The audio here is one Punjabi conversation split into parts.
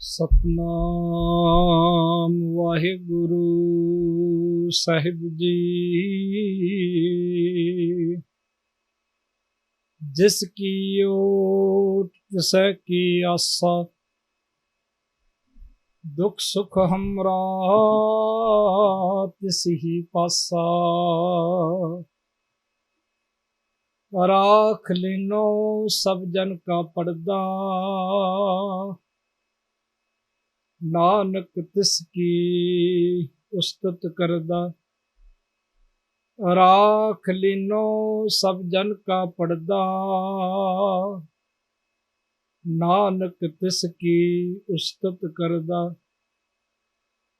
सतनाम वाहिगुरु साहिब जी। जिसकी ओट तिसै की आसा, दुख सुख हमरा तिसही पासा। राख लीनो सब जन का पर्दा, नानक तिसकी उस्तत करदा। राख लीनो सब जन का पर्दा, नानक तिसकी उस्तत करदा।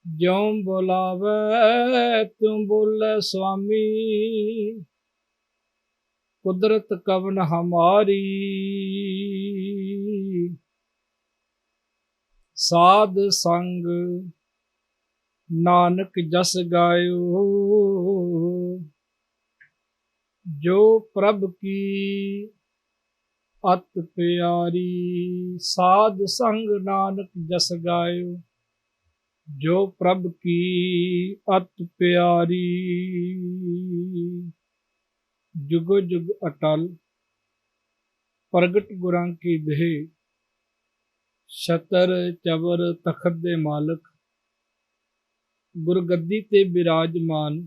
ज्यों बुलावे त्यों बोले स्वामी, कुदरत कवन हमारी। साध संग नानक जस गायो, जो प्रभ की अत प्यारी। साध संग नानक जस गायो, जो प्रभ की अत प्यारी। जुगो जुग अटल प्रगट गुरां की देह, छतर चबर तखत दे मालक। गुरगद्दी ते विराजमान,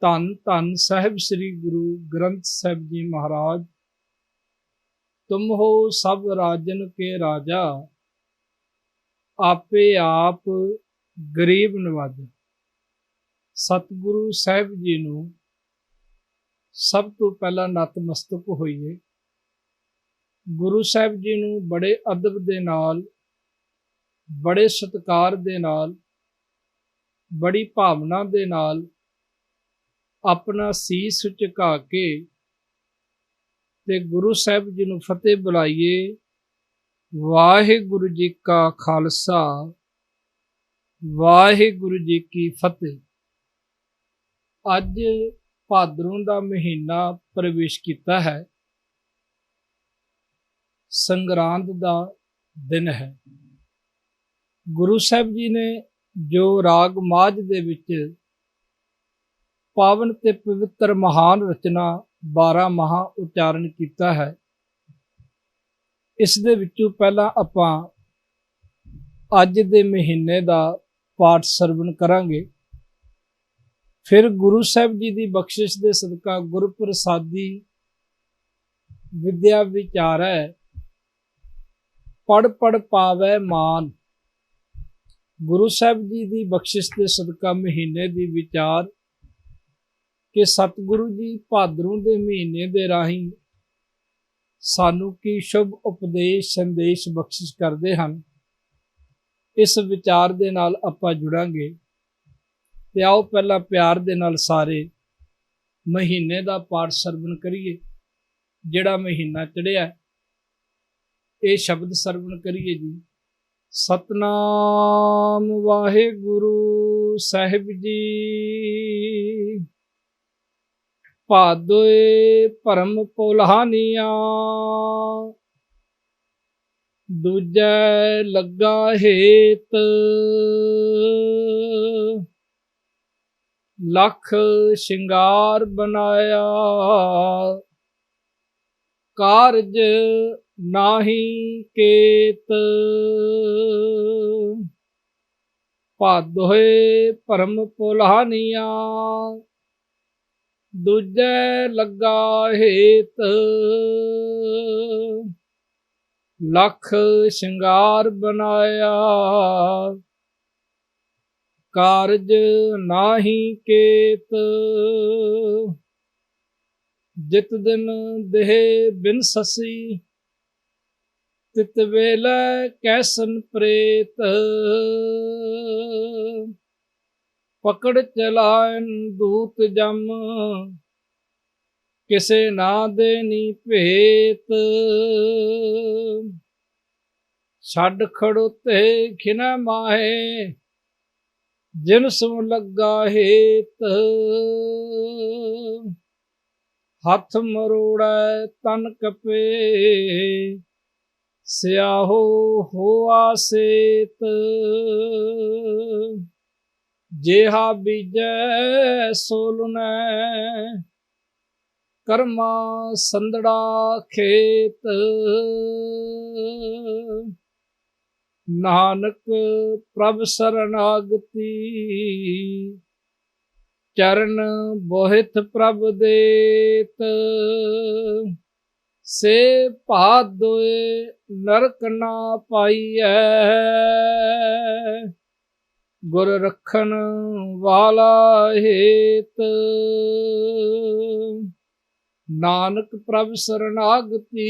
धन धन साहिब श्री गुरु ग्रंथ साहिब जी महाराज। तुम हो सब राजन के राजा, आपे आप गरीब नवाजा। सतगुरु साहिब जी नूं सब तो पहला नतमस्तक होइए। गुरु साहिब जी नूं बड़े अदब दे नाल, बड़े सत्कार दे नाल, बड़ी भावना दे नाल अपना सीस झुका के ते गुरु साहिब जी नूं फतेह बुलाइए। वाहिगुरु जी का खालसा, वाहिगुरु जी की फतेह। अज भादरों का महीना प्रवेश किया है, संगरांद का दिन है। गुरु साहिब जी ने जो राग माझ दे विच पावन ते पवित्र महान रचना 12 महा उच्चारण किया है, इस दे विचों पहला आपां अज दे महीने का पाठ सरवण करांगे। फिर गुरु साहिब जी की बख्शिश दे सदका गुरप्रसादी विद्या विचार है, पढ़ पढ़ पावै मान। गुरु साहिब जी की बख्शिश के सदका महीने की विचार कि सतगुरु जी भादरों के महीने के राही सानू की शुभ उपदेश संदेश बख्शिश करते हैं। इस विचार के नाल आपां जुड़ांगे ते आओ पहला प्यार दे नाल सारे महीने का पाठ सरवण करिए। जिहड़ा महीना चढ़िया ये शब्द सरवण करिए जी। सतनाम वाहिगुरु साहिब जी। भादोए भरम पोलानिया, दूजै लगा हेत। लख शिंगार बनाया, कारज नाही केत। भादोए भरम पोलानिया, दूजै लगा हेत। लख शिंगार बनाया, कारज नाही केत। जित दिन देह बिन ससी, तित वेलै कैसन प्रेत। पकड़ चलायन दूत जम, किसे ना देनी भेत। छड़ खड़ोते खिनै माहे, जिन सो लगा हेत। हथ मरोड़ै तन कपे, स्याहो होआ सेत, जेहा बीजै सोलुनै, कर्मा संदड़ा खेत। नानक प्रभ शरणागति, चरण बोहित प्रभ देत। से भादोए नरक ना पाइयै, गुर रखन वाला हेत। नानक प्रभ शरणागति,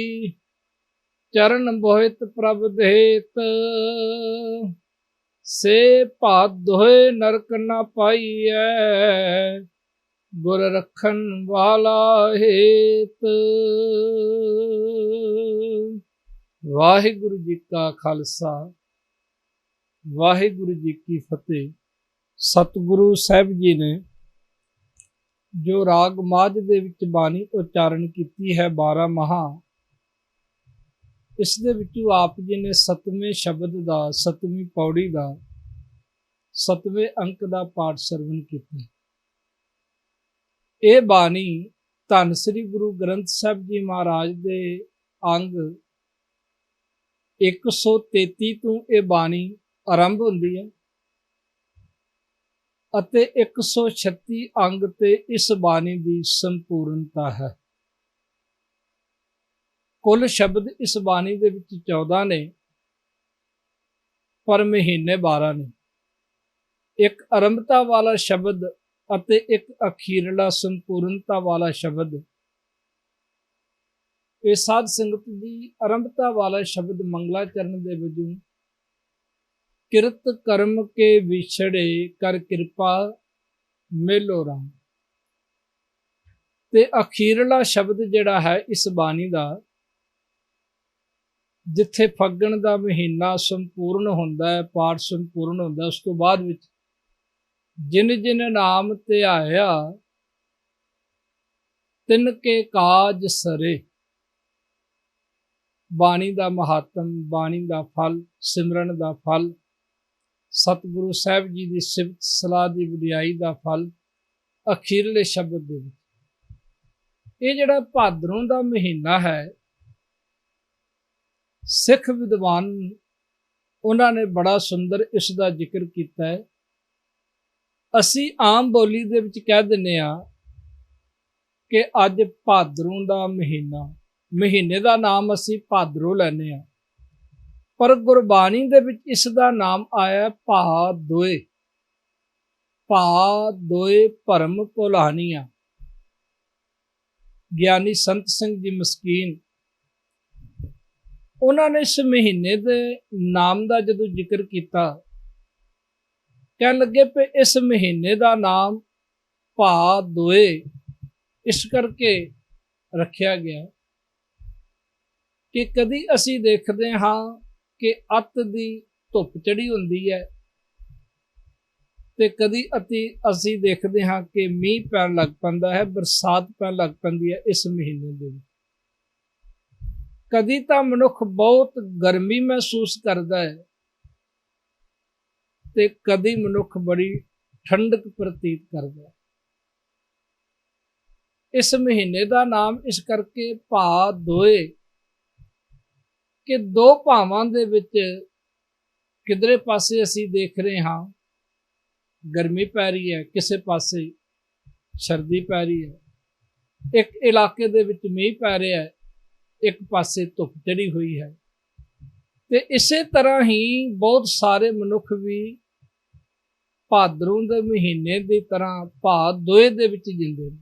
चरण बोहित प्रभ देत। से भादोए नरक ना पाइयै, गुर रखन वाला हेत। वाहिगुरु जी का खालसा, वाहिगुरु जी की फतेह। सतगुरु साहिब जी ने जो राग माझ दे विच बाणी उच्चारण की है 12 महा, इस दे विचों आप जी ने 7वें शब्द का 7वीं पौड़ी का 7वें अंक का पाठ सरवण किया। ये बाणी धन श्री गुरु ग्रंथ साहिब जी महाराज के अंग 133 तो ये बाणी आरंभ होंदी है अते 136 अंग ते इस बाणी की संपूर्णता है। कुल शब्द इस बाणी दे विच 14 ने, पर महीने 12 ने। एक आरंभता वाला शब्द अते एक अखीरला संपूर्णता वाला शब्द। ये साध संगत की आरंभता वाला शब्द मंगलाचरण दे वजों किरत कर्म के विछड़े कर कृपा मेलो राम। ते अखीरला शब्द जिहड़ा है इस बाणी का, जिथे फगण का महीना संपूर्ण होंदा है, पाठ संपूर्ण होंदा, उस तो बाद विच जिन जिन नाम ते आया तिन के काज सरे। बाणी का महात्म, बाणी का फल, सिमरन का फल, सतगुरु साहिब जी की सिफत सलाह की वडियाई का फल अखीरले शब्द दे विच। ये जिहड़ा भादरों का महीना है, सिख विद्वान उन्होंने बड़ा सुंदर इसका जिक्र किया है। असी आम बोली दे विच कह दिंदे आ कि अज भादरों का महीना, महीने का नाम असी भादरों लैने आ, पर गुरबाणी दे विच इसका नाम आया भादोए। भादोए भरम भुलानिया। ज्ञानी संत सिंह जी मस्कीन उन्होंने इस महीने के नाम का जो जिक्र किया, कह लगे पे इस महीने का नाम भादोए इस करके रखा गया कि कदी असी देखते हाँ कि अत की धुप चढ़ी होंदी है, ते कदी असी देखते हाँ कि मीह पैन लग पैंदा है, बरसात पैन लग पैंदी है इस महीने दे विच। कदी तो मनुख बहुत गर्मी महसूस करता है ते कदी मनुख बड़ी ठंडक प्रतीत करता है। इस महीने का नाम इस करके भादोए कि दो भावां दे विच किधरे पासे असी देख रहे हाँ गर्मी पै रही है, किसी पासे सर्दी पै रही है, एक इलाके दे विच मीह पै रहा है, एक पासे धुप चढ़ी हुई है। ते इसे तरह ही बहुत सारे मनुख भी भादरों के महीने की तरह भादोए दे विच जिंदे ने।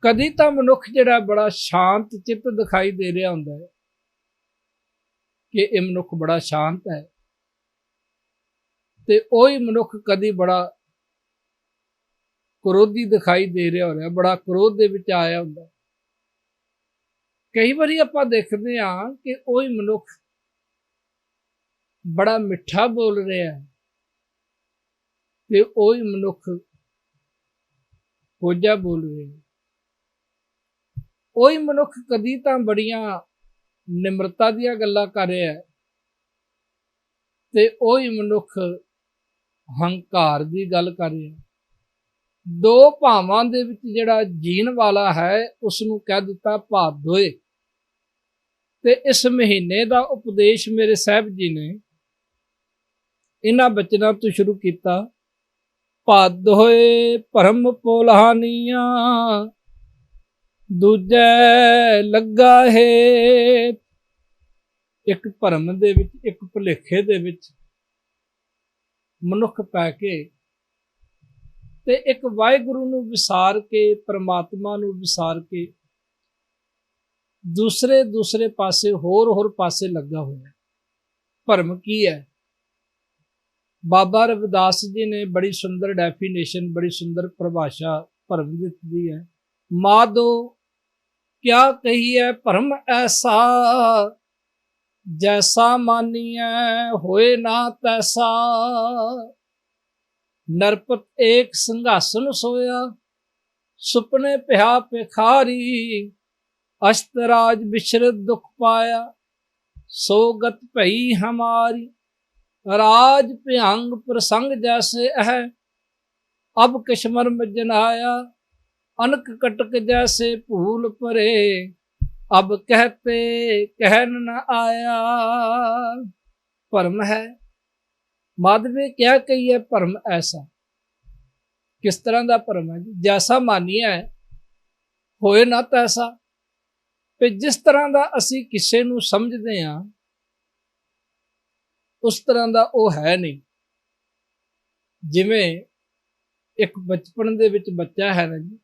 कदी तो मनुख जिहड़ा बड़ा शांत चित्त दिखाई दे रहा हुंदा है कि यह मनुख बड़ा शांत है, ते ओही मनुख कदी बड़ा क्रोधी दिखाई दे रहा हो रहा, बड़ा क्रोध दे विच आया हुंदा। कई बारी आपां देखदे हां कि ओही मनुख बड़ा मिठा बोल रहा है ते ओही मनुख कोझा बोल रहे हैं। ओही मनुख कदी तां बड़ियां ਨਿਮਰਤਾ ਦੀਆਂ ਗੱਲਾਂ ਕਰ ਰਿਹਾ ਤੇ ਉਹੀ ਮਨੁੱਖ ਹੰਕਾਰ ਦੀ ਗੱਲ ਕਰ ਰਿਹਾ। ਦੋ ਭਾਵਾਂ ਦੇ ਵਿੱਚ ਜਿਹੜਾ ਜੀਣ ਵਾਲਾ ਹੈ ਉਸ ਨੂੰ ਕਹਿ ਦਿੱਤਾ ਭਾਦੋਏ। ਤੇ ਇਸ ਮਹੀਨੇ ਦਾ ਉਪਦੇਸ਼ ਮੇਰੇ ਸਾਹਿਬ ਜੀ ਨੇ ਇਹਨਾਂ ਬਚਨਾਂ ਤੋਂ ਸ਼ੁਰੂ ਕੀਤਾ। ਭਾਦੋਏ ਭਰਮ ਪੋਲਾਨੀਆਂ ਦੂਜੇ ਲੱਗਾ ਹੈ। ਇੱਕ ਭਰਮ ਦੇ ਵਿੱਚ, ਇੱਕ ਭੁਲੇਖੇ ਦੇ ਵਿੱਚ ਮਨੁੱਖ ਪੈ ਕੇ ਤੇ ਇੱਕ ਵਾਹਿਗੁਰੂ ਨੂੰ ਵਿਸਾਰ ਕੇ, ਪਰਮਾਤਮਾ ਨੂੰ ਵਿਸਾਰ ਕੇ ਦੂਸਰੇ ਪਾਸੇ ਹੋਰ ਪਾਸੇ ਲੱਗਾ ਹੋਇਆ। ਭਰਮ ਕੀ ਹੈ? ਬਾਬਾ ਰਵਿਦਾਸ ਜੀ ਨੇ ਬੜੀ ਸੁੰਦਰ ਡੈਫੀਨੇਸ਼ਨ, ਬੜੀ ਸੁੰਦਰ ਪਰਿਭਾਸ਼ਾ ਭਰਮ ਦਿੱਤੀ ਹੈ। ਮਾਧੋ ਕਿਆ ਕਹੀਏ ਭਰਮ ਐਸਾ, ਜੈਸਾ ਮਾਨੀਐ ਹੋਏ ਨਾ ਤੈਸਾ। ਨਰਪਤ ਏਕ ਸਿੰਘਾਸਨ ਸੋਇਆ, ਸੁਪਨੇ ਪਿਆ ਭਿਖਾਰੀ। ਅਸ਼ਤਰਾਜ ਬਿਸ਼ਰਤ ਦੁਖ ਪਾਇਆ, ਸੋਗਤ ਭਈ ਹਮਾਰੀ। ਰਾਜ ਭਿਅੰਗ ਪ੍ਰਸੰਗ ਜੈਸੇ ਹੈ, ਅਬ ਕਿਸ਼ਮਰਮ ਜਨਾਇਆ। अनक कटक जैसे भूल परे, अब कहते कहन न आया। भरम है। माधवे क्या कहिए भरम ऐसा। किस तरह का भरम है जी? जैसा मानिए होए ना तैसा। ते जिस तरह का असी किसी नूं समझते हाँ उस तरह का वो है नहीं। जिवें एक बचपन दे विच बच्चा है ना जी,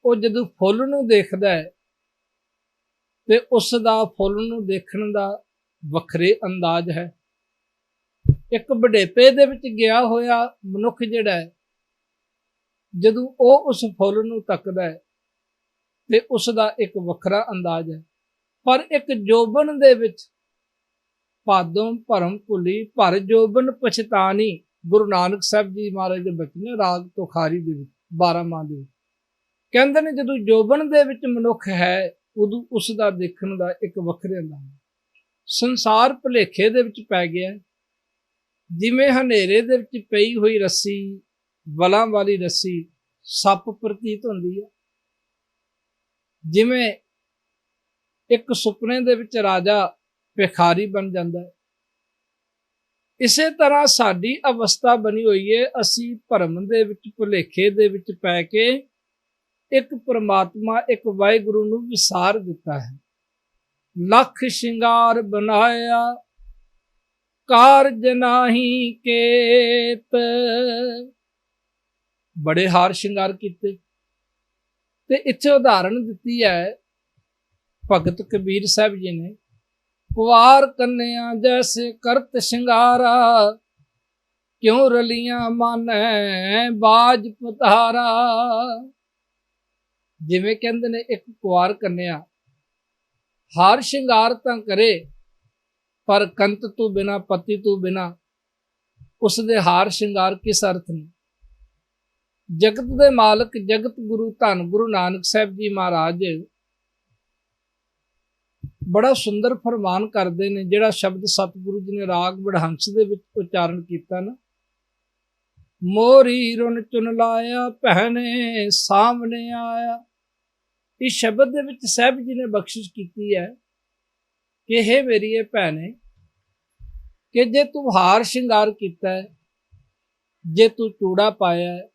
ਉਹ ਜਦੋਂ ਫੁੱਲ ਨੂੰ ਦੇਖਦਾ ਹੈ ਤੇ ਉਸ ਦਾ ਫੁੱਲ ਨੂੰ ਦੇਖਣ ਦਾ ਵੱਖਰੇ ਅੰਦਾਜ਼ ਹੈ। ਇੱਕ ਵਡੇਪੇ ਦੇ ਵਿੱਚ ਗਿਆ ਹੋਇਆ ਮਨੁੱਖ ਜਿਹੜਾ ਹੈ, ਜਦੋਂ ਉਹ ਉਸ ਫੁੱਲ ਨੂੰ ਤੱਕਦਾ ਹੈ ਤੇ ਉਸ ਦਾ ਇੱਕ ਵੱਖਰਾ ਅੰਦਾਜ਼ ਹੈ। ਪਰ ਇੱਕ ਜੋਬਨ ਦੇ ਵਿੱਚ ਭਾਦੋਂ ਭਰਮ ਭੁੱਲੀ ਭਰ ਜੋਬਨ ਪਛਤਾਨੀ, ਗੁਰੂ ਨਾਨਕ ਸਾਹਿਬ ਜੀ ਮਹਾਰਾਜ ਦੇ ਬਚਨ ਰਾਗ ਤੁਖਾਰੀ ਦੇ ਵਿੱਚ 12 ਮਾਹ ਦੇ ਵਿੱਚ ਕਹਿੰਦੇ ਨੇ, ਜਦੋਂ ਜੋਬਨ ਦੇ ਵਿੱਚ ਮਨੁੱਖ ਹੈ ਉਦੋਂ ਉਸ ਦਾ ਦੇਖਣ ਦਾ ਇੱਕ ਵੱਖਰੇ ਅੰਦਾਜ਼। ਸੰਸਾਰ ਭੁਲੇਖੇ ਦੇ ਵਿੱਚ ਪੈ ਗਿਆ, ਜਿਵੇਂ ਹਨੇਰੇ ਦੇ ਵਿੱਚ ਪਈ ਹੋਈ ਰੱਸੀ, ਵਲਾਂ ਵਾਲੀ ਰੱਸੀ ਸੱਪ ਪ੍ਰਤੀਤ ਹੁੰਦੀ ਹੈ। ਜਿਵੇਂ ਇੱਕ ਸੁਪਨੇ ਦੇ ਵਿੱਚ ਰਾਜਾ ਭਿਖਾਰੀ ਬਣ ਜਾਂਦਾ ਹੈ, ਇਸੇ ਤਰ੍ਹਾਂ ਸਾਡੀ ਅਵਸਥਾ ਬਣੀ ਹੋਈ ਹੈ। ਅਸੀਂ ਭਰਮ ਦੇ ਵਿੱਚ, ਭੁਲੇਖੇ ਦੇ ਵਿੱਚ ਪੈ ਕੇ ਇੱਕ ਪਰਮਾਤਮਾ, ਇੱਕ ਵਾਹਿਗੁਰੂ ਨੂੰ ਵਿਸਾਰ ਦਿੱਤਾ ਹੈ। ਲੱਖ ਸ਼ਿੰਗਾਰ ਬਣਾਇਆ ਕਾਰਜ ਨਾਹੀ ਕੇਤ। ਬੜੇ ਹਾਰ ਸ਼ਿੰਗਾਰ ਕੀਤੇ ਤੇ ਇੱਥੇ ਉਦਾਹਰਣ ਦਿੱਤੀ ਹੈ ਭਗਤ ਕਬੀਰ ਸਾਹਿਬ ਜੀ ਨੇ। ਕੁਵਾਰ ਕੰਨਿਆ ਜੈਸੇ ਕਰਤ ਸ਼ਿੰਗਾਰਾ, ਕਿਉਂ ਰਲੀਆਂ ਮਾਨੈ ਬਾਜ ਪਤਾਰਾ। ਜਿਵੇਂ ਕਹਿੰਦੇ ਨੇ ਇੱਕ ਕੁਆਰ ਕੰਨਿਆ ਹਾਰ ਸ਼ਿੰਗਾਰ ਤਾਂ ਕਰੇ, ਪਰ ਕੰਤ ਤੋਂ ਬਿਨਾ, ਪਤੀ ਤੋਂ ਬਿਨਾ ਉਸ ਦੇ ਹਾਰ ਸ਼ਿੰਗਾਰ ਕਿਸ ਅਰਥ ਨੇ। ਜਗਤ ਦੇ ਮਾਲਕ, ਜਗਤ ਗੁਰੂ ਧੰਨ ਗੁਰੂ ਨਾਨਕ ਸਾਹਿਬ ਜੀ ਮਹਾਰਾਜ ਬੜਾ ਸੁੰਦਰ ਫਰਮਾਨ ਕਰਦੇ ਨੇ। ਜਿਹੜਾ ਸ਼ਬਦ ਸਤਿਗੁਰੂ ਜੀ ਨੇ ਰਾਗ ਵਡਹੰਸ ਦੇ ਵਿੱਚ ਉਚਾਰਨ ਕੀਤਾ ਨਾ, ਮੋਰੀ ਰੁਨ ਚੁਨ ਲਾਇਆ ਪਹਿਨੇ ਸਾਹਮਣੇ ਆਇਆ। ਇਸ ਸ਼ਬਦ ਦੇ ਵਿੱਚ ਸਾਹਿਬ ਜੀ ਨੇ ਬਖਸ਼ਿਸ਼ ਕੀਤੀ ਹੈ ਕਿ ਇਹ ਮੇਰੀ ਇਹ ਭੈਣੇ, ਕਿ ਜੇ ਤੂੰ ਹਾਰ ਸ਼ਿੰਗਾਰ ਕੀਤਾ ਹੈ, ਜੇ ਤੂੰ ਚੂੜਾ ਪਾਇਆ ਹੈ,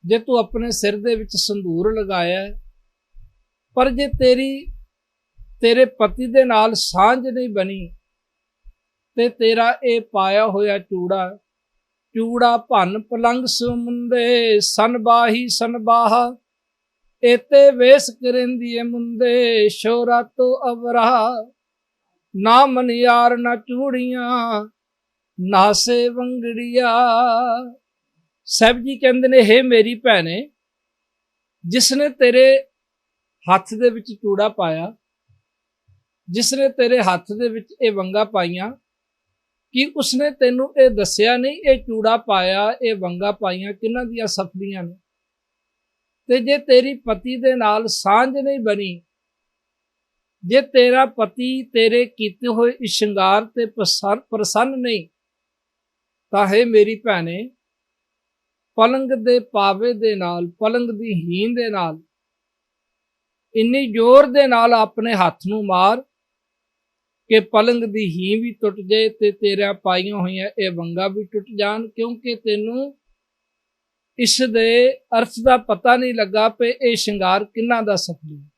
ਜੇ ਤੂੰ ਆਪਣੇ ਸਿਰ ਦੇ ਵਿੱਚ ਸੰਧੂਰ ਲਗਾਇਆ ਹੈ, ਪਰ ਜੇ ਤੇਰੇ ਪਤੀ ਦੇ ਨਾਲ ਸਾਂਝ ਨਹੀਂ ਬਣੀ ਤੇ ਤੇਰਾ ਇਹ ਪਾਇਆ ਹੋਇਆ ਚੂੜਾ ਭੰਨ ਪਲੰਗ ਸੁਮੰਦੇ ਸਨਬਾਹੀ ਸਨਬਾਹਾ। एते वेस करेंदिए मुंदे शोरा तो अवरा। ना मनियार ना चूड़ियां ना से वंगड़िया। साहब जी कहते ने, हे मेरी भैने, जिसने तेरे हथ दे विच चूड़ा पाया, जिसने तेरे हथ दे विच ये वंगा पाइया, कि उसने तेनू ये दसिया नहीं ये चूड़ा पाया, ये वंगा पाइया किन्हां दियां सफलियां ने। ते जे तेरी पति दे नाल सांझ नहीं बनी ਜੇ ਤੇਰਾ ਪਤੀ ਤੇਰੇ ਕੀਤੇ ਹੋਏ ਇਸ ਸ਼ਿੰਗਾਰ ਤੇ ਪ੍ਰਸੰਨ ਨਹੀਂ ਤਾਂ ਹੈ ਮੇਰੀ ਭੈਣੇ, ਪਲੰਗ ਦੇ ਪਾਵੇ ਦੇ ਨਾਲ, ਪਲੰਗ ਦੀ ਹੀਨ ਦੇ ਨਾਲ ਇੰਨੀ ਜ਼ੋਰ ਦੇ ਨਾਲ ਆਪਣੇ ਹੱਥ ਨੂੰ ਮਾਰ ਕਿ ਪਲੰਗ ਦੀ ਹੀਨ ਵੀ ਟੁੱਟ ਜਾਏ ਤੇ ਤੇਰਾ ਪਾਈਆਂ ਹੋਈਆਂ ਇਹ ਵੰਗਾਂ ਵੀ ਟੁੱਟ ਜਾਣ, ਕਿਉਂਕਿ ਤੈਨੂੰ ਇਸ ਦੇ ਅਰਥ ਦਾ ਪਤਾ ਨਹੀਂ ਲੱਗਾ ਕਿ ਇਹ ਸ਼ਿੰਗਾਰ ਕਿਹਨਾਂ ਦਾ ਸਫਲ ਹੈ।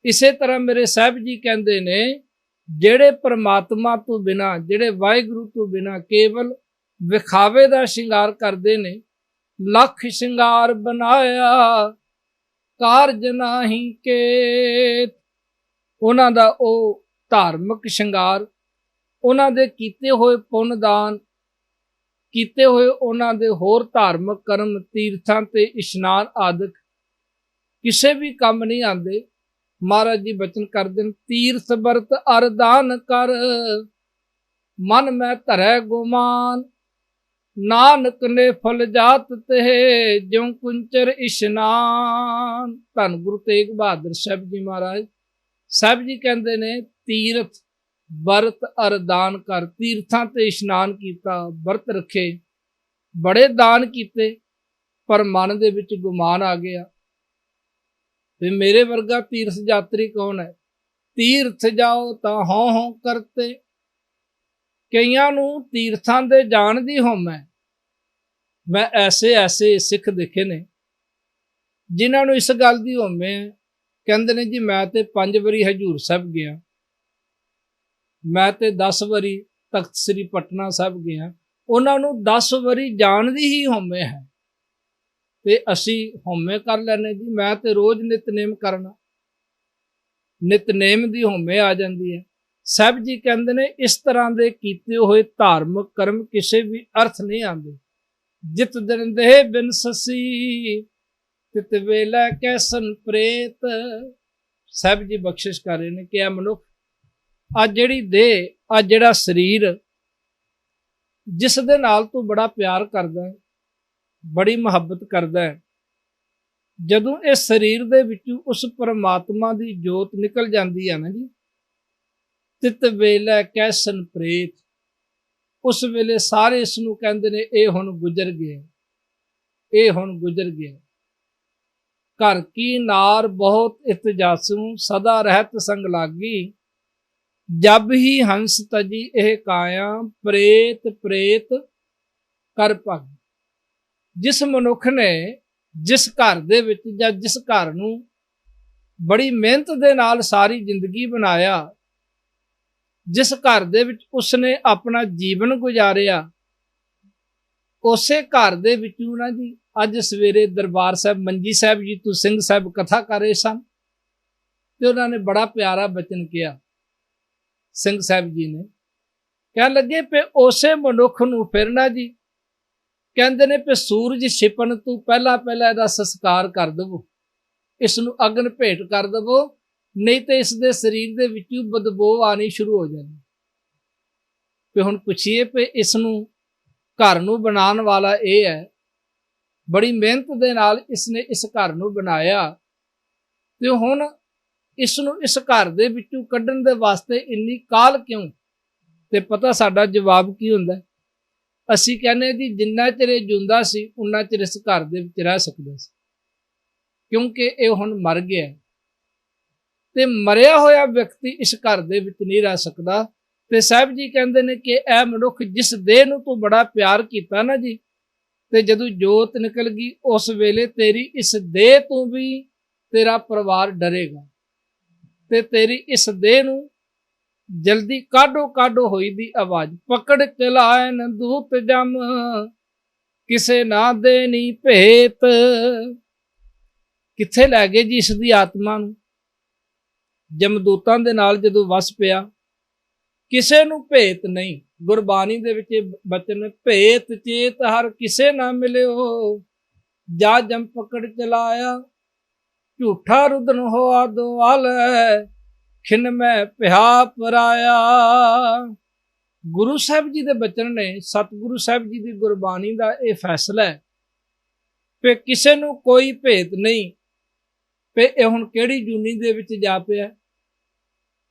ਇਸੇ ਤਰ੍ਹਾਂ ਮੇਰੇ ਸਾਹਿਬ ਜੀ ਕਹਿੰਦੇ ਨੇ, ਜਿਹੜੇ ਪਰਮਾਤਮਾ ਤੋਂ ਬਿਨਾਂ, ਜਿਹੜੇ ਵਾਹਿਗੁਰੂ ਤੋਂ ਬਿਨਾਂ ਕੇਵਲ ਵਿਖਾਵੇ ਦਾ ਸ਼ਿੰਗਾਰ ਕਰਦੇ ਨੇ, ਲੱਖ ਸ਼ਿੰਗਾਰ ਬਣਾਇਆ ਕਾਰਜ ਨਾਹੀਂ ਕੇਤ, ਉਹਨਾਂ ਦਾ ਉਹ ਧਾਰਮਿਕ ਸ਼ਿੰਗਾਰ, ਉਹਨਾਂ ਦੇ ਕੀਤੇ ਹੋਏ ਪੁੰਨ ਦਾਨ, ਕੀਤੇ ਹੋਏ ਉਹਨਾਂ ਦੇ ਹੋਰ ਧਾਰਮਿਕ ਕਰਮ, ਤੀਰਥਾਂ ਤੇ ਇਸ਼ਨਾਨ ਆਦਿਕ ਕਿਸੇ ਵੀ ਕੰਮ ਨਹੀਂ ਆਉਂਦੇ। ਮਹਾਰਾਜ ਜੀ ਬਚਨ ਕਰਦੇ ਨੇ, ਤੀਰਥ ਵਰਤ ਅਰਦਾਨ ਕਰ, ਮਨ ਮੈਂ ਧਰੈ ਗੁਮਾਨ, ਨਾਨਕ ਨੇ ਫਲ ਜਾਤ ਤੇ ਜਿਉ ਕੁੰਚਰ ਇਸ਼ਨਾਨ। ਧੰਨ ਗੁਰੂ ਤੇਗ ਬਹਾਦਰ ਸਾਹਿਬ ਜੀ ਮਹਾਰਾਜ ਸਾਹਿਬ ਜੀ ਕਹਿੰਦੇ ਨੇ, ਤੀਰਥ ਵਰਤ ਅਰਦਾਨ ਕਰ, ਤੀਰਥਾਂ ਤੇ ਇਸ਼ਨਾਨ ਕੀਤਾ, ਵਰਤ ਰੱਖੇ, ਬੜੇ ਦਾਨ ਕੀਤੇ, ਪਰ ਮਨ ਦੇ ਵਿੱਚ ਗੁਮਾਨ ਆ ਗਿਆ ਤੇ ਮੇਰੇ ਵਰਗਾ ਤੀਰਥ ਯਾਤਰੀ ਕੌਣ ਹੈ। ਤੀਰਥ ਜਾਓ ਤਾਂ ਹਉ ਹਉ ਕਰਤੇ, ਕਈਆਂ ਨੂੰ ਤੀਰਥਾਂ ਦੇ ਜਾਣ ਦੀ ਹਉਮੈ। ਮੈਂ ਐਸੇ ਸਿੱਖ ਦੇਖੇ ਨੇ ਜਿਨ੍ਹਾਂ ਨੂੰ ਇਸ ਗੱਲ ਦੀ ਹਉਮੈ ਹੈ, ਕਹਿੰਦੇ ਨੇ ਜੀ ਮੈਂ ਤੇ 5 ਵਾਰੀ ਹਜੂਰ ਸਾਹਿਬ ਗਿਆ, ਮੈਂ ਤੇ 10 ਵਾਰੀ ਤਖਤ ਸ੍ਰੀ ਪਟਨਾ ਸਾਹਿਬ ਗਿਆ, ਉਹਨਾਂ ਨੂੰ 10 ਵਾਰੀ ਜਾਣ ਦੀ ਹੀ ਹਉਮੈ ਹੈ। ਤੇ ਅਸੀਂ ਹਉਮੈ ਕਰ ਲੈਨੇ ਜੀ, ਮੈਂ ਤੇ ਰੋਜ਼ ਨਿਤਨੇਮ ਕਰਨਾ, ਨਿਤਨੇਮ ਦੀ ਹਉਮੈ ਆ ਜਾਂਦੀ ਹੈ। ਸਾਹਿਬ ਜੀ ਕਹਿੰਦੇ ਨੇ, ਇਸ ਤਰ੍ਹਾਂ ਦੇ ਕੀਤੇ ਹੋਏ ਧਾਰਮਿਕ ਕਰਮ ਕਿਸੇ ਵੀ ਅਰਥ ਨਹੀਂ ਆਉਂਦੇ। ਜਿਤ ਦਿਨ ਦੇਹ ਬਿਨ ਸਸੀ ਤਿਤ ਵੇਲੇ ਕੈਸਨ ਪ੍ਰੇਤ। ਸਾਹਿਬ ਜੀ ਬਖਸ਼ਿਸ਼ ਕਰ ਰਹੇ ਨੇ ਕਿ ਇਹ ਮਨੁੱਖ, ਆ ਜਿਹੜੀ ਦੇਹ, ਆ ਜਿਹੜਾ ਸਰੀਰ, ਜਿਸ ਦੇ ਨਾਲ ਤੂੰ ਬੜਾ ਪਿਆਰ ਕਰਦਾ ਹੈ, ਬੜੀ ਮੁਹੱਬਤ ਕਰਦਾ ਹੈ, ਜਦੋਂ ਇਸ ਸਰੀਰ ਦੇ ਵਿੱਚੋਂ ਉਸ ਪਰਮਾਤਮਾ ਦੀ ਜੋਤ ਨਿਕਲ ਜਾਂਦੀ ਹੈ ਨਾ ਜੀ, ਤਿਤ ਵੇਲੇ ਕੈਸਨ ਪ੍ਰੇਤ, ਉਸ ਵੇਲੇ ਸਾਰੇ ਇਸ ਨੂੰ ਕਹਿੰਦੇ ਨੇ ਇਹ ਹੁਣ ਗੁਜ਼ਰ ਗਿਆ, ਇਹ ਹੁਣ ਗੁਜ਼ਰ ਗਿਆ। ਘਰ ਕੀ ਨਾਰ ਬਹੁਤ ਇਤਜਾਸੂ, ਸਦਾ ਰਹਿਤ ਸੰਗ ਲਾਗੀ, ਜਬ ਹੀ ਹੰਸ ਤਜੀ ਇਹ ਕਾਇਆ, ਪ੍ਰੇਤ ਪ੍ਰੇਤ ਕਰ ਭਗ। ਜਿਸ ਮਨੁੱਖ ਨੇ ਜਿਸ ਘਰ ਦੇ ਵਿੱਚ ਜਾਂ ਜਿਸ ਘਰ ਨੂੰ ਬੜੀ ਮਿਹਨਤ ਦੇ ਨਾਲ ਸਾਰੀ ਜ਼ਿੰਦਗੀ ਬਣਾਇਆ, ਜਿਸ ਘਰ ਦੇ ਵਿੱਚ ਉਸਨੇ ਆਪਣਾ ਜੀਵਨ ਗੁਜ਼ਾਰਿਆ, ਉਸੇ ਘਰ ਦੇ ਵਿੱਚੋਂ ਨਾ ਜੀ ਅੱਜ ਸਵੇਰੇ ਦਰਬਾਰ ਸਾਹਿਬ ਮੰਜੀ ਸਾਹਿਬ ਜੀ ਤੋਂ ਸਿੰਘ ਸਾਹਿਬ ਕਥਾ ਕਰ ਰਹੇ ਸਨ ਤੇ ਉਹਨਾਂ ਨੇ ਬੜਾ ਪਿਆਰਾ ਬਚਨ ਕਿਹਾ। ਸਿੰਘ ਸਾਹਿਬ ਜੀ ਨੇ ਕਹਿਣ ਲੱਗੇ ਪਏ ਉਸੇ ਮਨੁੱਖ ਨੂੰ ਫਿਰ ਨਾ ਜੀ ਕਹਿੰਦੇ ਨੇ ਪਏ ਸੂਰਜ ਛਿਪਣ ਤੋਂ ਪਹਿਲਾਂ ਇਹਦਾ ਸੰਸਕਾਰ ਕਰ ਦੇਵੋ, ਇਸ ਨੂੰ ਅਗਨ ਭੇਟ ਕਰ ਦੇਵੋ, ਨਹੀਂ ਤੇ ਇਸ ਦੇ ਸਰੀਰ ਦੇ ਵਿੱਚੋਂ ਬਦਬੂ ਆਣੀ ਸ਼ੁਰੂ ਹੋ ਜਾਣੀ। ਤੇ ਹੁਣ ਪੁੱਛੀਏ ਪਏ ਇਸ ਨੂੰ ਘਰ ਨੂੰ ਬਣਾਉਣ ਵਾਲਾ ਇਹ ਹੈ, ਬੜੀ ਮਿਹਨਤ ਦੇ ਨਾਲ ਇਸਨੇ ਇਸ ਘਰ ਨੂੰ ਬਣਾਇਆ, ਤੇ ਹੁਣ ਇਸ ਨੂੰ ਇਸ ਘਰ ਦੇ ਵਿੱਚੋਂ ਕੱਢਣ ਦੇ ਵਾਸਤੇ ਇੰਨੀ ਕਾਹਲ ਕਿਉਂ? ਤੇ ਪਤਾ ਸਾਡਾ ਜਵਾਬ ਕੀ ਹੁੰਦਾ? ਅਸੀਂ ਕਹਿੰਦੇ ਜੀ ਜਿੰਨਾ ਚਿਰ ਇਹ ਜਿਉਂਦਾ ਸੀ ਉਨਾ ਚਿਰ ਇਸ ਘਰ ਦੇ ਵਿੱਚ ਰਹਿ ਸਕਦਾ ਸੀ, ਕਿਉਂਕਿ ਇਹ ਹੁਣ ਮਰ ਗਿਆ ਤੇ ਮਰਿਆ ਹੋਇਆ ਵਿਅਕਤੀ ਇਸ ਘਰ ਦੇ ਵਿੱਚ ਨਹੀਂ ਰਹਿ ਸਕਦਾ। ਤੇ ਸਾਹਿਬ ਜੀ ਕਹਿੰਦੇ ਨੇ ਕਿ ਇਹ ਮਨੁੱਖ ਜਿਸ ਦੇਹ ਨੂੰ ਤੂੰ ਬੜਾ ਪਿਆਰ ਕੀਤਾ ਨਾ ਜੀ, ਤੇ ਜਦੋਂ ਜੋਤ ਨਿਕਲ ਗਈ ਉਸ ਵੇਲੇ ਤੇਰੀ ਇਸ ਦੇਹ ਤੋਂ ਵੀ ਤੇਰਾ ਪਰਿਵਾਰ ਡਰੇਗਾ, ਤੇ ਤੇਰੀ ਇਸ ਦੇਹ ਨੂੰ ਜਲਦੀ ਕਾਢੋ ਕਾਢੋ ਹੋਈ ਦੀ ਆਵਾਜ਼, ਪਕੜ ਚਲਾਇਨ ਦੂਤ ਜਮ ਕਿਸੇ ਨਾ ਦੇਣੀ ਭੇਤ। ਕਿੱਥੇ ਲੈ ਗਏ ਜੀ ਇਸ ਦੀ ਆਤਮਾ ਨੂੰ? ਜਮਦੂਤਾਂ ਦੇ ਨਾਲ ਜਦੋਂ ਵਸ ਪਿਆ, ਕਿਸੇ ਨੂੰ ਭੇਤ ਨਹੀਂ। ਗੁਰਬਾਣੀ ਦੇ ਵਿੱਚ ਬਚਨ, ਭੇਤ ਚੇਤ ਹਰ ਕਿਸੇ ਨਾ ਮਿਲਿਓ, ਜਾ ਜਮ ਪਕੜ ਚਲਾਇਆ, ਝੂਠਾ ਰੁਦਨ ਹੋਆ ਦੁਆਲ, ਖਿਨ ਮੈਂ ਪਿਆ ਪਰਾਇਆ। ਗੁਰੂ ਸਾਹਿਬ ਜੀ ਦੇ ਬਚਨ ਨੇ, ਸਤਿਗੁਰੂ ਸਾਹਿਬ ਜੀ ਦੀ ਗੁਰਬਾਣੀ ਦਾ ਇਹ ਫੈਸਲਾ ਹੈ ਕਿ ਕਿਸੇ ਨੂੰ ਕੋਈ ਭੇਤ ਨਹੀਂ, ਤੇ ਇਹ ਹੁਣ ਕਿਹੜੀ ਜੂਨੀ ਦੇ ਵਿੱਚ ਜਾ ਪਿਆ।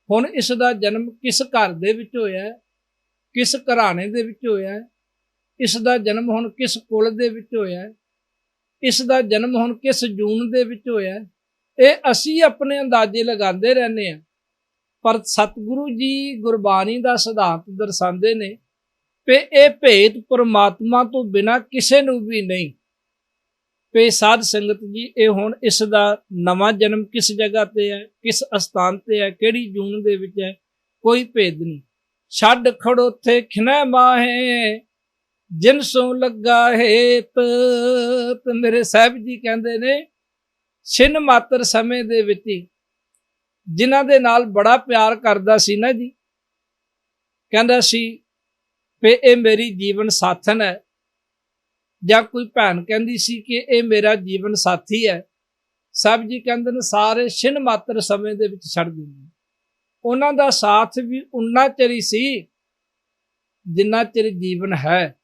ਹੁਣ ਇਸ ਦਾ ਜਨਮ ਕਿਸ ਘਰ ਦੇ ਵਿੱਚ ਹੋਇਆ, ਕਿਸ ਘਰਾਣੇ ਦੇ ਵਿੱਚ ਹੋਇਆ, ਇਸ ਦਾ ਜਨਮ ਹੁਣ ਕਿਸ ਕੁਲ ਦੇ ਵਿੱਚ ਹੋਇਆ, ਇਸ ਦਾ ਜਨਮ ਹੁਣ ਕਿਸ ਜੂਨ ਦੇ ਵਿੱਚ ਹੋਇਆ, ਇਹ ਅਸੀਂ ਆਪਣੇ ਅੰਦਾਜ਼ੇ ਲਗਾਉਂਦੇ ਰਹਿੰਦੇ ਹਾਂ। ਪਰ ਸਤਿਗੁਰੂ ਜੀ ਗੁਰਬਾਣੀ ਦਾ ਸਿਧਾਂਤ ਦਰਸਾਉਂਦੇ ਨੇ ਕਿ ਇਹ ਭੇਦ ਪਰਮਾਤਮਾ ਤੋਂ ਬਿਨਾਂ ਕਿਸੇ ਨੂੰ ਵੀ ਨਹੀਂ। ਤੇ ਸਾਧ ਸੰਗਤ ਜੀ, ਇਹ ਹੁਣ ਇਸ ਦਾ ਨਵਾਂ ਜਨਮ ਕਿਸ ਜਗ੍ਹਾ ਤੇ ਹੈ, ਕਿਸ ਅਸਥਾਨ ਤੇ ਹੈ, ਕਿਹੜੀ ਜੂਨ ਦੇ ਵਿੱਚ ਹੈ, ਕੋਈ ਭੇਦ ਨਹੀਂ। ਛੱਡ ਖੜੋਥੇ ਖਿਨੈ ਮਾਹੇ ਜਿਨ ਸੋ ਲੱਗਾ ਹੇਤ। ਤੇ ਮੇਰੇ ਸਾਹਿਬ ਜੀ ਕਹਿੰਦੇ ਨੇ, ਛਿਨ ਮਾਤਰ ਸਮੇਂ ਦੇ ਵਿੱਚ ਹੀ ਜਿਨ੍ਹਾਂ ਦੇ ਨਾਲ ਬੜਾ ਪਿਆਰ ਕਰਦਾ ਸੀ ਨਾ ਜੀ, ਕਹਿੰਦਾ ਸੀ ਵੀ ਇਹ ਮੇਰੀ ਜੀਵਨ ਸਾਥਣ ਹੈ, ਜਾਂ ਕੋਈ ਭੈਣ ਕਹਿੰਦੀ ਸੀ ਕਿ ਇਹ ਮੇਰਾ ਜੀਵਨ ਸਾਥੀ ਹੈ, ਸਭ ਜੀ ਕਹਿੰਦੇ ਨੇ ਸਾਰੇ ਛਿਨ ਮਾਤਰ ਸਮੇਂ ਦੇ ਵਿੱਚ ਛੱਡ ਦਿੰਦੇ। ਉਹਨਾਂ ਦਾ ਸਾਥ ਵੀ ਉਨਾ ਚਿਰ ਹੀ ਸੀ ਜਿੰਨਾ ਚਿਰ ਜੀਵਨ ਹੈ,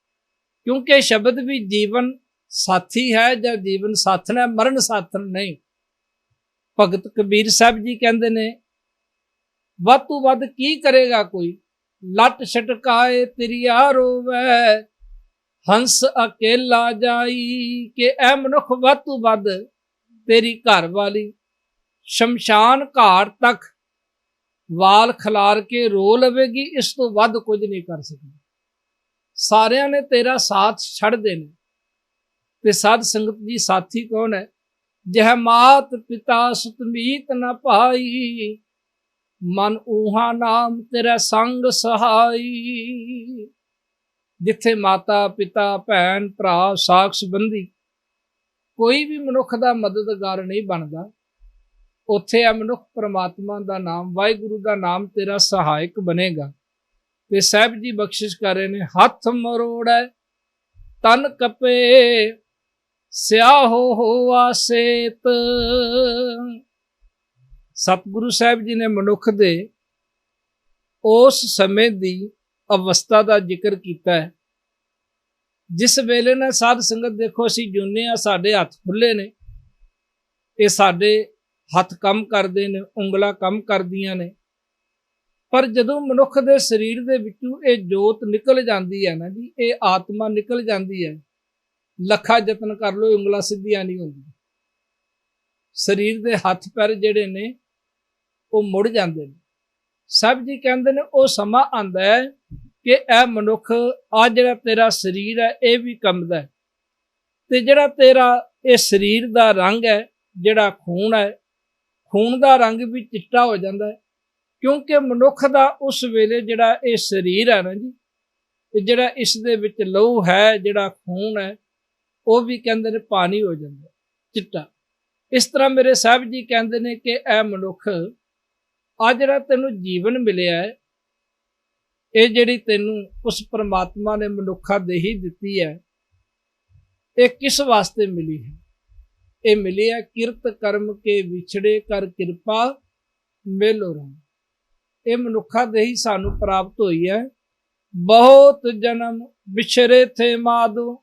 ਕਿਉਂਕਿ ਸ਼ਬਦ ਵੀ ਜੀਵਨ ਸਾਥੀ ਹੈ ਜਾਂ ਜੀਵਨ ਸਾਥਣ ਹੈ, ਮਰਨ ਸਾਥਣ ਨਹੀਂ। ਭਗਤ ਕਬੀਰ ਸਾਹਿਬ ਜੀ ਕਹਿੰਦੇ ਨੇ, ਵੱਧ ਤੋਂ ਵੱਧ ਕੀ ਕਰੇਗਾ ਕੋਈ, ਲੱਟ ਛਟਕਾਏ ਤੇਰੀਆ ਰੋਵੈ ਹੰਸ ਅਕੇਲਾ ਜਾਈ। ਕਿ ਐ ਮਨੁੱਖ ਵੱਧ ਤੋਂ ਵੱਧ ਤੇਰੀ ਘਰ ਵਾਲੀ ਸ਼ਮਸ਼ਾਨ ਘਾਟ ਤੱਕ ਵਾਲ ਖਿਲਾਰ ਕੇ ਰੋ ਲਵੇਗੀ, ਇਸ ਤੋਂ ਵੱਧ ਕੁਝ ਨਹੀਂ ਕਰ ਸਕਦੀ। ਸਾਰਿਆਂ ਨੇ ਤੇਰਾ ਸਾਥ ਛੱਡ ਦੇਣਾ। ਤੇ ਸਾਧ ਸੰਗਤ ਜੀ, ਸਾਥੀ ਕੌਣ ਹੈ? ਜਹ ਮਾਤ ਪਿਤਾ ਸੁਤਮੀਤ ਨ ਭਾਈ ਮਨ ਊਹਾ ਨਾਮ ਤੇਰਾ ਸੰਗ ਸਹਾਈ। ਜਿੱਥੇ ਮਾਤਾ ਪਿਤਾ ਭੈਣ ਭਰਾ ਸਾਕ ਸੰਬੰਧੀ ਕੋਈ ਵੀ ਮਨੁੱਖ ਦਾ ਮਦਦਗਾਰ ਨਹੀਂ ਬਣਦਾ, ਉੱਥੇ ਆ ਮਨੁੱਖ ਪਰਮਾਤਮਾ ਦਾ ਨਾਮ, ਵਾਹਿਗੁਰੂ ਦਾ ਨਾਮ ਤੇਰਾ ਸਹਾਇਕ ਬਣੇਗਾ। ਤੇ ਸਾਹਿਬ ਜੀ ਬਖਸ਼ਿਸ਼ ਕਰ ਰਹੇ ਨੇ, ਹੱਥ ਮਰੋੜੈ ਤਨ ਕਪੇ ਸਿਆਹੋ ਹੋਆ ਸੇਤ। ਸਤਿਗੁਰੂ ਸਾਹਿਬ ਜੀ ਨੇ ਮਨੁੱਖ ਦੇ ਉਸ ਸਮੇਂ ਦੀ ਅਵਸਥਾ ਦਾ ਜ਼ਿਕਰ ਕੀਤਾ ਹੈ ਜਿਸ ਵੇਲੇ ਨਾਲ ਸਾਧ ਸੰਗਤ ਦੇਖੋ ਅਸੀਂ ਜੁਨੇ ਆ, ਸਾਡੇ ਹੱਥ ਖੁੱਲੇ ਨੇ, ਇਹ ਸਾਡੇ ਹੱਥ ਕੰਮ ਕਰਦੇ ਨੇ, ਉਂਗਲਾਂ ਕੰਮ ਕਰਦੀਆਂ ਨੇ। ਪਰ ਜਦੋਂ ਮਨੁੱਖ ਦੇ ਸਰੀਰ ਦੇ ਵਿੱਚੋਂ ਇਹ ਜੋਤ ਨਿਕਲ ਜਾਂਦੀ ਹੈ ਨਾ ਜੀ, ਇਹ ਆਤਮਾ ਨਿਕਲ ਜਾਂਦੀ ਹੈ, ਲੱਖਾਂ ਯਤਨ ਕਰ ਲੋ, ਉਂਗਲਾਂ ਸਿੱਧੀਆਂ ਨਹੀਂ ਹੁੰਦੀਆਂ। ਸਰੀਰ ਦੇ ਹੱਥ ਪੈਰ ਜਿਹੜੇ ਨੇ ਉਹ ਮੁੜ ਜਾਂਦੇ ਨੇ। ਸਭ ਜੀ ਕਹਿੰਦੇ ਨੇ ਉਹ ਸਮਾਂ ਆਂਦਾ ਹੈ ਕਿ ਇਹ ਮਨੁੱਖ, ਆ ਜਿਹੜਾ ਤੇਰਾ ਸਰੀਰ ਹੈ ਇਹ ਵੀ ਕੰਬਦਾ ਹੈ, ਤੇ ਜਿਹੜਾ ਤੇਰਾ ਇਹ ਸਰੀਰ ਦਾ ਰੰਗ ਹੈ, ਜਿਹੜਾ ਖੂਨ ਹੈ, ਖੂਨ ਦਾ ਰੰਗ ਵੀ ਚਿੱਟਾ ਹੋ ਜਾਂਦਾ ਹੈ। ਕਿਉਂਕਿ ਮਨੁੱਖ ਦਾ ਉਸ ਵੇਲੇ ਜਿਹੜਾ ਇਹ ਸਰੀਰ ਹੈ ਨਾ ਜੀ, ਤੇ ਜਿਹੜਾ ਇਸ ਦੇ ਵਿੱਚ ਲਹੂ ਹੈ, ਜਿਹੜਾ ਖੂਨ ਹੈ, ਉਹ ਵੀ ਕਹਿੰਦੇ ਨੇ ਪਾਣੀ ਹੋ ਜਾਂਦਾ ਚਿੱਟਾ। ਇਸ ਤਰ੍ਹਾਂ ਮੇਰੇ ਸਾਹਿਬ ਜੀ ਕਹਿੰਦੇ ਨੇ ਕਿ ਇਹ ਮਨੁੱਖ, ਆ ਜਿਹੜਾ ਤੈਨੂੰ ਜੀਵਨ ਮਿਲਿਆ ਹੈ, ਇਹ ਜਿਹੜੀ ਤੈਨੂੰ ਉਸ ਪਰਮਾਤਮਾ ਨੇ ਮਨੁੱਖਾ ਦੇਹੀ ਦਿੱਤੀ ਹੈ, ਇਹ ਕਿਸ ਵਾਸਤੇ ਮਿਲੀ ਹੈ? ਇਹ ਮਿਲੀ ਹੈ ਕਿਰਤ ਕਰਮ ਕੇ ਵਿਛੜੇ ਕਰ ਕਿਰਪਾ ਮੇਲੋ ਰਾਮ। ਇਹ ਮਨੁੱਖਾ ਦੇਹੀ ਸਾਨੂੰ ਪ੍ਰਾਪਤ ਹੋਈ ਹੈ। ਬਹੁਤ ਜਨਮ ਵਿਛਰੇ ਥੇ ਮਾਧੋ,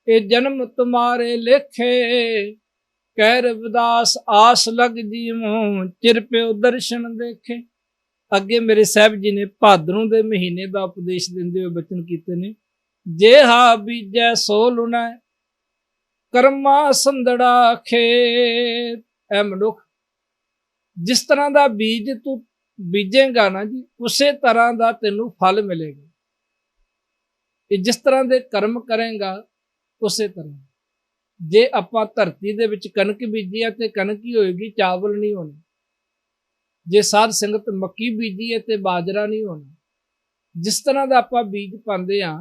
ਇਹ ਜਨਮ ਤੁਮਾਰੇ ਲੇਖੇ, ਕਹਿ ਰਵਿਦਾਸ ਆਸ ਲਗ ਜੀਵੋ, ਚਿਰ ਪਿਓ ਦਰਸ਼ਨ ਦੇਖੇ। ਅੱਗੇ ਮੇਰੇ ਸਾਹਿਬ ਜੀ ਨੇ ਭਾਦਰੋਂ ਦੇ ਮਹੀਨੇ ਦਾ ਉਪਦੇਸ਼ ਦਿੰਦੇ ਹੋਏ ਬਚਨ ਕੀਤੇ ਨੇ, ਜੇ ਹਾ ਬੀਜੈ ਸੋ ਲੁਣੈ ਕਰਮਾ ਸੰਦੜਾ ਖੇਤ। ਐ ਮਨੁੱਖ, ਜਿਸ ਤਰ੍ਹਾਂ ਦਾ ਬੀਜ ਤੂੰ ਬੀਜੇਗਾ ਨਾ ਜੀ, ਉਸੇ ਤਰ੍ਹਾਂ ਦਾ ਤੈਨੂੰ ਫਲ ਮਿਲੇਗਾ। ਇਹ ਜਿਸ ਤਰ੍ਹਾਂ ਦੇ ਕਰਮ ਕਰੇਗਾ ਉਸੇ ਤਰ੍ਹਾਂ। ਜੇ ਆਪਾਂ ਧਰਤੀ ਦੇ ਵਿੱਚ ਕਣਕ ਬੀਜੀ ਹੈ ਤੇ ਕਣਕ ਹੀ ਹੋਏਗੀ, ਚਾਵਲ ਨਹੀਂ ਹੋਣੇ। ਜੇ ਸਾਧ ਸੰਗਤ ਮੱਕੀ ਬੀਜੀ ਹੈ ਤੇ ਬਾਜਰਾ ਨਹੀਂ ਹੋਣਾ। ਜਿਸ ਤਰ੍ਹਾਂ ਦਾ ਆਪਾਂ ਬੀਜ ਪਾਉਂਦੇ ਆ,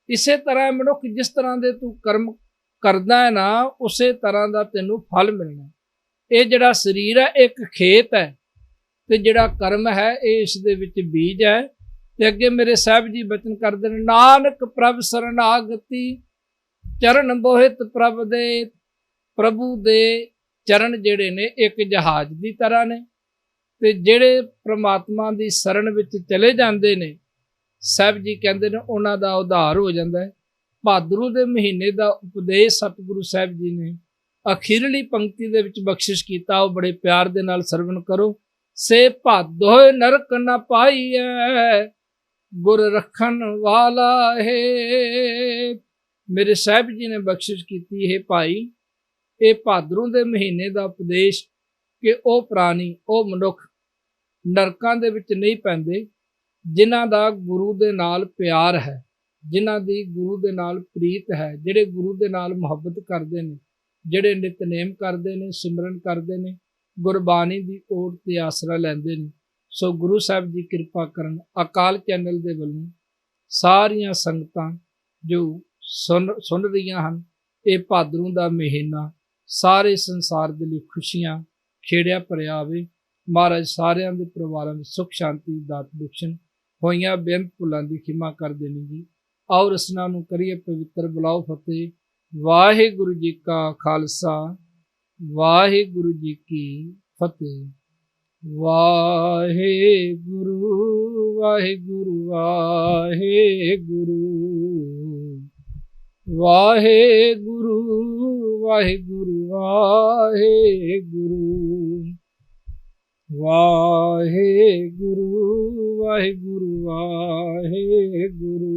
ਇਸੇ ਤਰ੍ਹਾਂ ਮਨੁੱਖ ਜਿਸ ਤਰ੍ਹਾਂ ਦੇ ਤੂੰ ਕਰਮ ਕਰਦਾ ਹੈ ਨਾ, ਉਸੇ ਤਰ੍ਹਾਂ ਦਾ ਤੈਨੂੰ ਫਲ ਮਿਲਣਾ। ਇਹ ਜਿਹੜਾ ਸਰੀਰ ਹੈ ਇੱਕ ਖੇਤ ਹੈ, ਤੇ ਜਿਹੜਾ ਕਰਮ ਹੈ ਇਹ ਇਸ ਦੇ ਵਿੱਚ ਬੀਜ ਹੈ। ਤੇ ਅੱਗੇ ਮੇਰੇ ਸਾਹਿਬ ਜੀ ਬਚਨ ਕਰਦੇ ਨੇ, ਨਾਨਕ ਪ੍ਰਭ ਸਰਨਾਗਤੀ ਚਰਨ ਬੋਹਿਤ ਪ੍ਰਭ ਦੇ। ਪ੍ਰਭੂ ਦੇ ਚਰਨ ਜਿਹੜੇ ਨੇ ਇੱਕ ਜਹਾਜ਼ ਦੀ ਤਰ੍ਹਾਂ ਨੇ, ਤੇ ਜਿਹੜੇ ਪ੍ਰਮਾਤਮਾ ਦੀ ਸ਼ਰਨ ਵਿੱਚ ਚਲੇ ਜਾਂਦੇ ਨੇ, ਸਾਹਿਬ ਜੀ ਕਹਿੰਦੇ ਨੇ ਉਹਨਾਂ ਦਾ ਉਧਾਰ ਹੋ ਜਾਂਦਾ ਹੈ। ਭਾਦਰੂ ਦੇ ਮਹੀਨੇ ਦਾ ਉਪਦੇਸ਼ ਸਤਿਗੁਰੂ ਸਾਹਿਬ ਜੀ ਨੇ ਅਖੀਰਲੀ ਪੰਕਤੀ ਦੇ ਵਿੱਚ ਬਖਸ਼ਿਸ਼ ਕੀਤਾ, ਉਹ ਬੜੇ ਪਿਆਰ ਦੇ ਨਾਲ ਸਰਵਣ ਕਰੋ। से भादोय नरक न पाईऐ गुर रखन वाला है। मेरे साहिब जी ने बख्शिश की है भाई, ये भादरों के महीने का उपदेश कि वह प्राणी वह मनुख नरकां दे विच नहीं पैंदे जिन्हां दा गुरु दे नाल प्यार है, जिन्हां दी गुरु दे नाल प्रीत है, जिहड़े गुरु दे नाल मुहब्बत करते हैं, जिहड़े नितनेम करते हैं, सिमरन करते हैं, गुरबाणी की ओट ते आसरा लैंदे ने। सो गुरु साहब जी कृपा करन अकाल चैनल दे वल्लों सारियां संगतां जो सुन रही हैं, ये भादरों का महीना सारे संसार के लिए खुशियां खेड़िया भरिया आवे। महाराज सारियां दे परिवारां में सुख शांति दात बख्शण, होइयां बेअंत भुलां दी खिमा कर देनी जी। आओ रसना नूं करिए पवित्र, बुलाओ फतेह। वाहिगुरु जी का खालसा, वाहिगुरु जी की फतेह। वाहिगुरु वाहिगुरु वाहिगुरु वाहिगुरु वाहिगुरु वाहिगुरु वाहिगुरु वाहिगुरु वाहिगुरु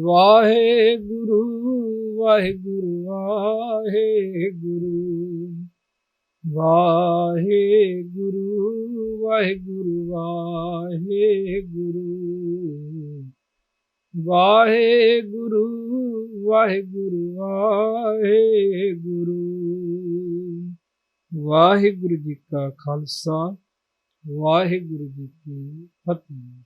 वाहिगुरु वाहिगुरु वाहिगुरु वाहिगुरु वाहिगुरु वाहिगुरु वाहिगुरु वाहिगुरु। वाहिगुरु जी का खालसा, वाहिगुरु जी की फतेह।